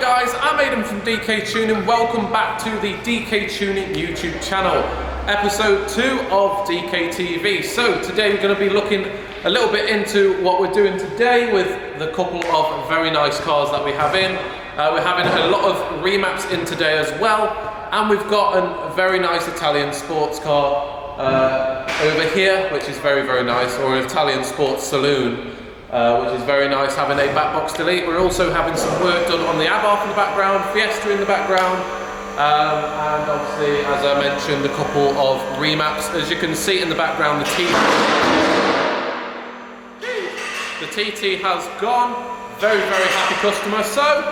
guys, I'm Aidan from DK Tuning. Welcome back to the DK Tuning YouTube channel, episode 2 of DKTV. So today we're going to be looking a little bit into what we're doing today with the couple of very nice cars that we have in. We're having a lot of remaps in today as well, and we've got a very nice Italian sports car over here, which is very, very nice, or an Italian sports saloon. Which is very nice, having a back box delete. We're also having some work done on the Abarth in the background, Fiesta in the background, and obviously, as I mentioned, a couple of remaps. As you can see in the background, the TT has gone. Very, very happy customer. So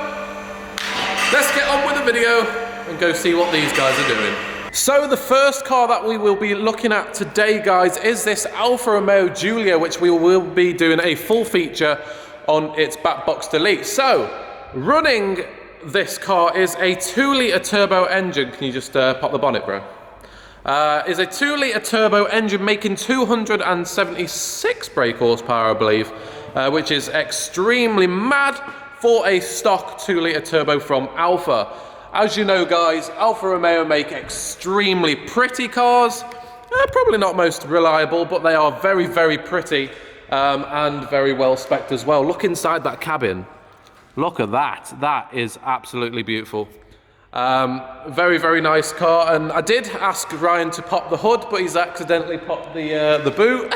let's get on with the video and go see what these guys are doing. So the first car that we will be looking at today, guys, is this Alfa Romeo Guilia, which we will be doing a full feature on its back box delete. So running this car is a 2-litre turbo engine. Can you just pop the bonnet, bro? Is a 2-litre turbo engine making 276 brake horsepower, I believe, which is extremely mad for a stock 2-litre turbo from Alfa. As you know, guys, Alfa Romeo make extremely pretty cars. Probably not most reliable, but they are very, very pretty and very well spec'd as well. Look inside that cabin. Look at that. That is absolutely beautiful. Very, very nice car. And I did ask Ryan to pop the hood, but he's accidentally popped the boot.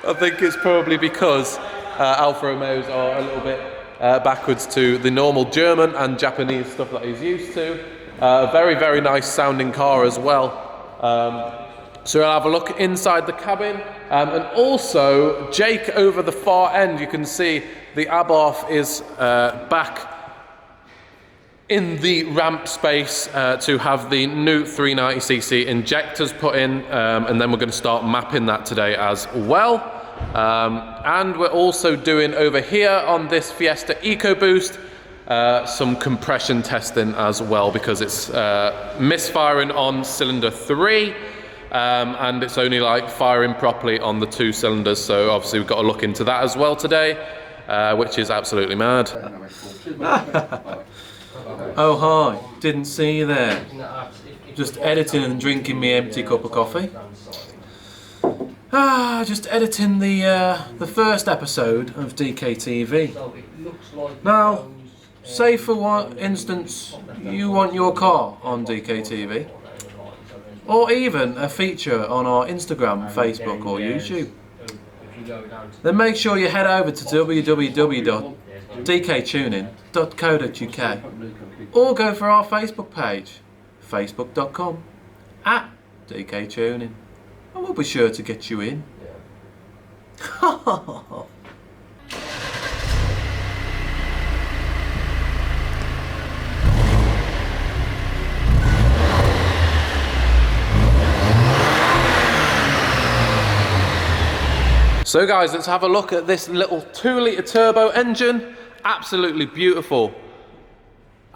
I think it's probably because Alfa Romeos are a little bit backwards to the normal German and Japanese stuff that he's used to. Very, very nice sounding car as well. So we'll have a look inside the cabin. And also, Jake over the far end, you can see the Abarth is back in the ramp space to have the new 390cc injectors put in. And then we're going to start mapping that today as well. And we're also doing over here on this Fiesta EcoBoost some compression testing as well, because it's misfiring on cylinder 3 and it's only like firing properly on the 2 cylinders, so obviously we've got to look into that as well today, which is absolutely mad. Oh hi, didn't see you there. Just editing and drinking me empty cup of coffee. Just editing the first episode of DKTV. Now, say for one instance you want your car on DKTV, or even a feature on our Instagram, Facebook or YouTube, then make sure you head over to www.dktuning.co.uk or go for our Facebook page, facebook.com/DKTuning. And we'll be sure to get you in. So guys, let's have a look at this little 2-litre turbo engine. Absolutely beautiful.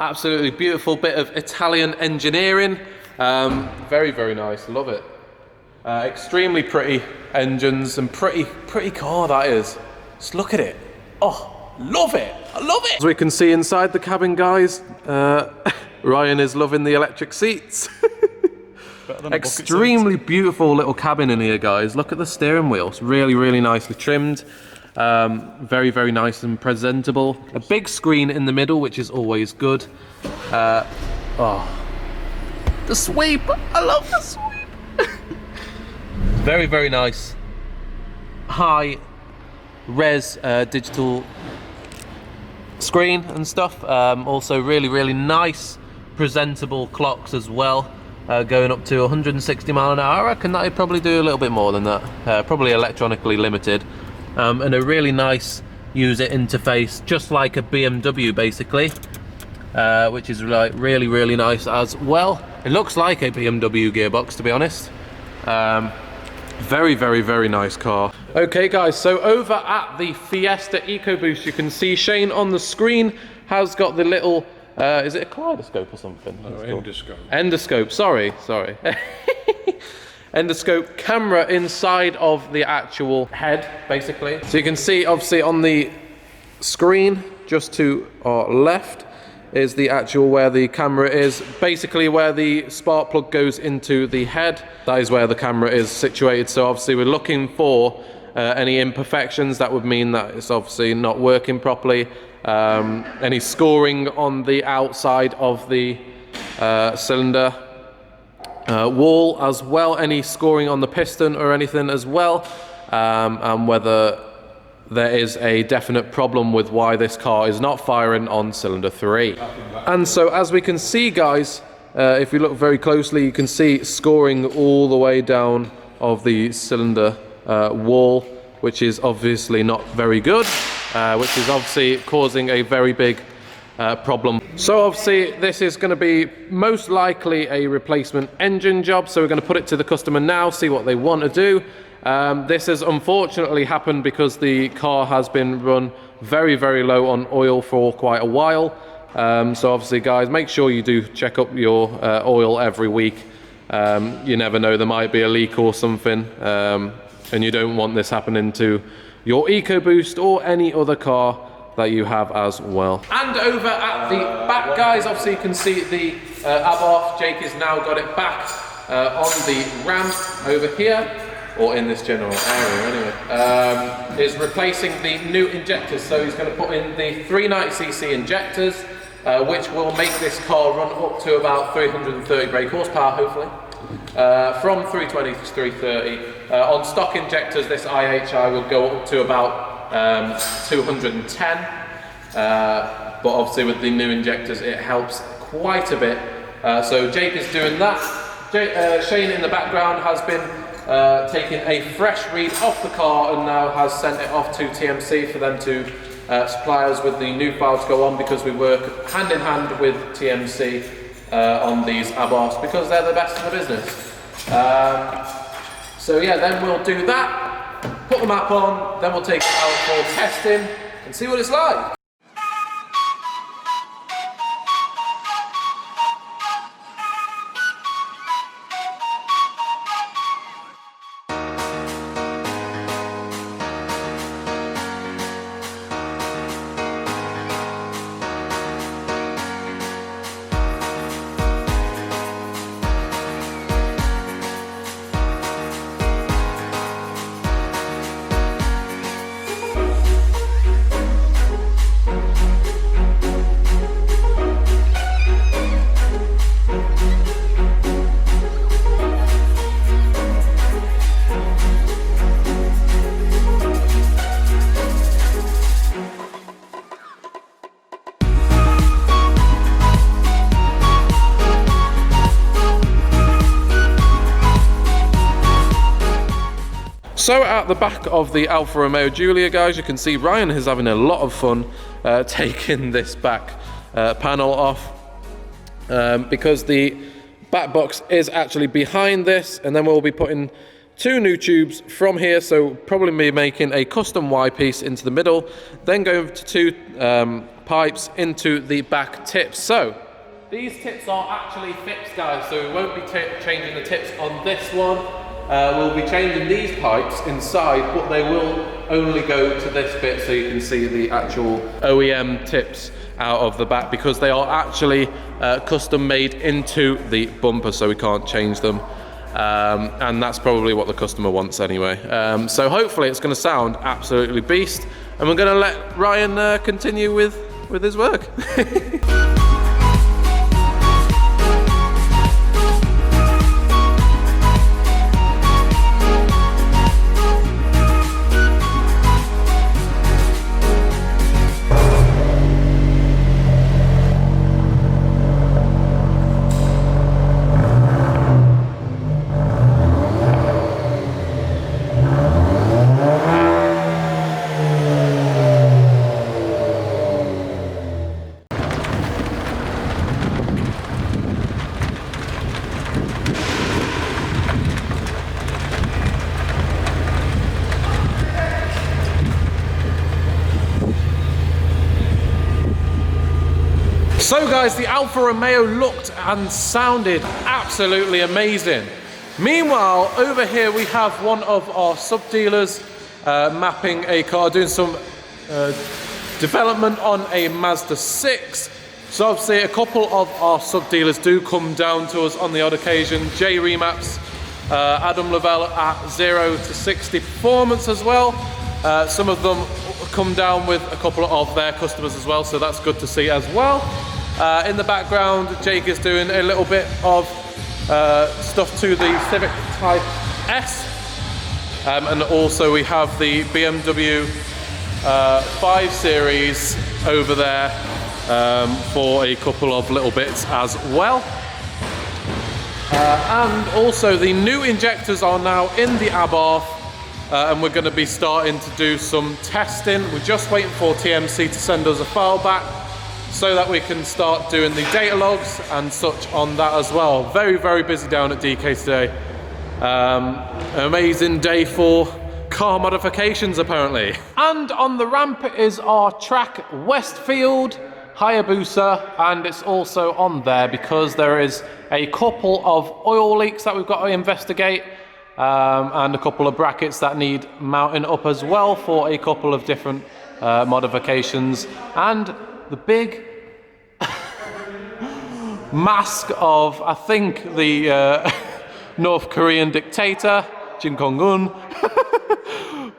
Absolutely beautiful bit of Italian engineering. Very, very nice, love it. Extremely pretty engines and pretty car that is. Just look at it. Oh, love it. I love it. As we can see inside the cabin, guys, Ryan is loving the electric seats. Extremely beautiful little cabin in here, guys. Look at the steering wheel. It's really, really nicely trimmed. Very, very nice and presentable. A big screen in the middle, which is always good. Oh, the sweep. I love the sweep. Very, very nice. High res digital screen and stuff. Also really, really nice presentable clocks as well. Going up to 160 mile an hour. I reckon that would probably do a little bit more than that. Probably electronically limited. And a really nice user interface, just like a BMW basically. Which is like really, really nice as well. It looks like a BMW gearbox, to be honest. Very, very, very nice car. Okay guys, so over at the Fiesta EcoBoost, you can see Shane on the screen has got the little, is it a kaleidoscope or something? No, endoscope. Endoscope, sorry. Endoscope camera inside of the actual head, basically. So you can see, obviously, on the screen, just to our left is the actual where the camera is, basically where the spark plug goes into the head. That is where the camera is situated. So obviously we're looking for any imperfections. That would mean that it's obviously not working properly. Any scoring on the outside of the cylinder wall as well, any scoring on the piston or anything as well, and whether there is a definite problem with why this car is not firing on cylinder 3. And so as we can see, guys, if you look very closely, you can see scoring all the way down of the cylinder wall, which is obviously not very good, which is obviously causing a very big problem. So obviously this is going to be most likely a replacement engine job, so we're going to put it to the customer now, see what they want to do. This has unfortunately happened because the car has been run very, very low on oil for quite a while. So obviously, guys, make sure you do check up your oil every week. You never know, there might be a leak or something, and you don't want this happening to your EcoBoost or any other car that you have as well. And over at the back, guys, obviously you can see the Abarth. Jake has now got it back on the ramp over here, or in this general area anyway, is replacing the new injectors. So he's going to put in the 390cc injectors, which will make this car run up to about 330 brake horsepower, hopefully. From 320 to 330. On stock injectors, this IHI will go up to about 210. But obviously with the new injectors, it helps quite a bit. So Jake is doing that. Shane in the background has been taking a fresh read off the car and now has sent it off to TMC for them to supply us with the new files to go on, because we work hand in hand with TMC on these Abarths because they're the best in the business. So yeah, then we'll do that, put the map on, then we'll take it out for testing and see what it's like. So at the back of the Alfa Romeo Guilia, guys, you can see Ryan is having a lot of fun taking this back panel off, because the back box is actually behind this, and then we'll be putting 2 new tubes from here, so probably be making a custom Y piece into the middle, then going to 2 pipes into the back tips. So these tips are actually fixed, guys, so we won't be changing the tips on this one. We'll be changing these pipes inside, but they will only go to this bit, so you can see the actual OEM tips out of the back, because they are actually custom made into the bumper, so we can't change them. And that's probably what the customer wants anyway. So hopefully it's going to sound absolutely beast, and we're going to let Ryan continue with his work. So guys, the Alfa Romeo looked and sounded absolutely amazing. Meanwhile, over here we have one of our sub-dealers mapping a car, doing some development on a Mazda 6. So obviously a couple of our sub-dealers do come down to us on the odd occasion. J Remaps, Adam Lavelle at 0 to 60 performance as well. Some of them come down with a couple of their customers as well, so that's good to see as well. In the background, Jake is doing a little bit of stuff to the Civic Type S. And also we have the BMW 5 Series over there for a couple of little bits as well. And also the new injectors are now in the Abarth, and we're going to be starting to do some testing. We're just waiting for TMC to send us a file back so that we can start doing the data logs and such on that as well. Very, very busy down at DK today. An amazing day for car modifications apparently. And on the ramp is our track Westfield Hayabusa, and it's also on there because there is a couple of oil leaks that we've got to investigate, and a couple of brackets that need mounting up as well for a couple of different modifications, and the big mask of, I think, the North Korean dictator, Kim Jong-un.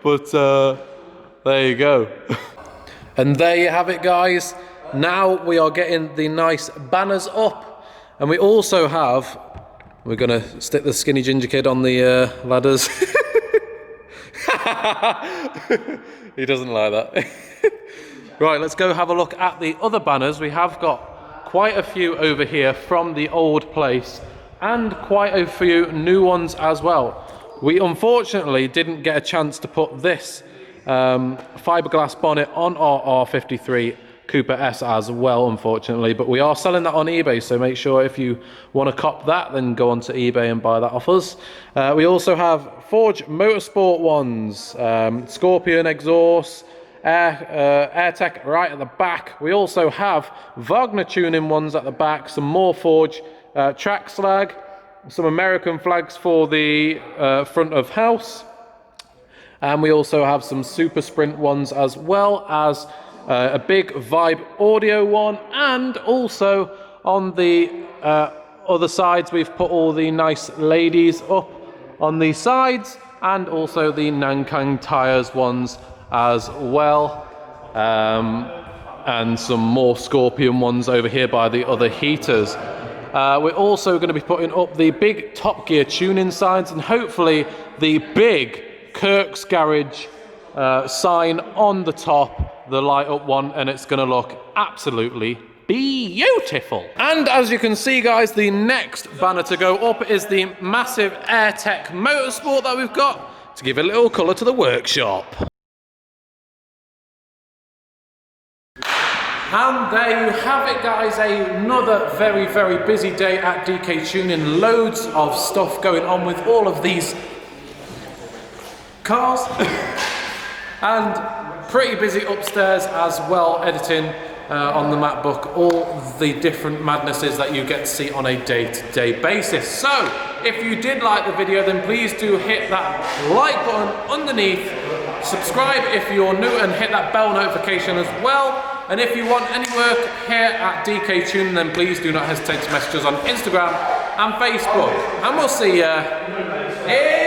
But there you go. And there you have it, guys. Now we are getting the nice banners up, and we also have, we're gonna stick the skinny ginger kid on the ladders. He doesn't like that. Right, let's go have a look at the other banners. We have got quite a few over here from the old place, and quite a few new ones as well. We unfortunately didn't get a chance to put this fiberglass bonnet on our R53 Cooper S as well, unfortunately, but we are selling that on eBay, so make sure if you want to cop that, then go onto eBay and buy that off us. We also have Forge Motorsport ones, Scorpion exhaust, AirTech right at the back. We also have Wagner tuning ones at the back, some more Forge track slag, some American flags for the front of house, and we also have some Super Sprint ones, as well as a big Vibe audio one, and also on the other sides we've put all the nice ladies up on the sides, and also the Nankang tires ones as well, and some more Scorpion ones over here by the other heaters. We're also going to be putting up the big Top Gear tuning signs, and hopefully the big Kirk's Garage sign on the top, the light up one, and it's going to look absolutely beautiful. And as you can see, guys, the next banner to go up is the massive AirTech Motorsport that we've got to give a little colour to the workshop. And there you have it, guys, another very, very busy day at DK Tuning. Loads of stuff going on with all of these cars. And pretty busy upstairs as well, editing on the MacBook all the different madnesses that you get to see on a day-to-day basis. So, if you did like the video, then please do hit that like button underneath. Subscribe if you're new, and hit that bell notification as well. And if you want any work here at DK Tuning, then please do not hesitate to message us on Instagram and Facebook. And we'll see you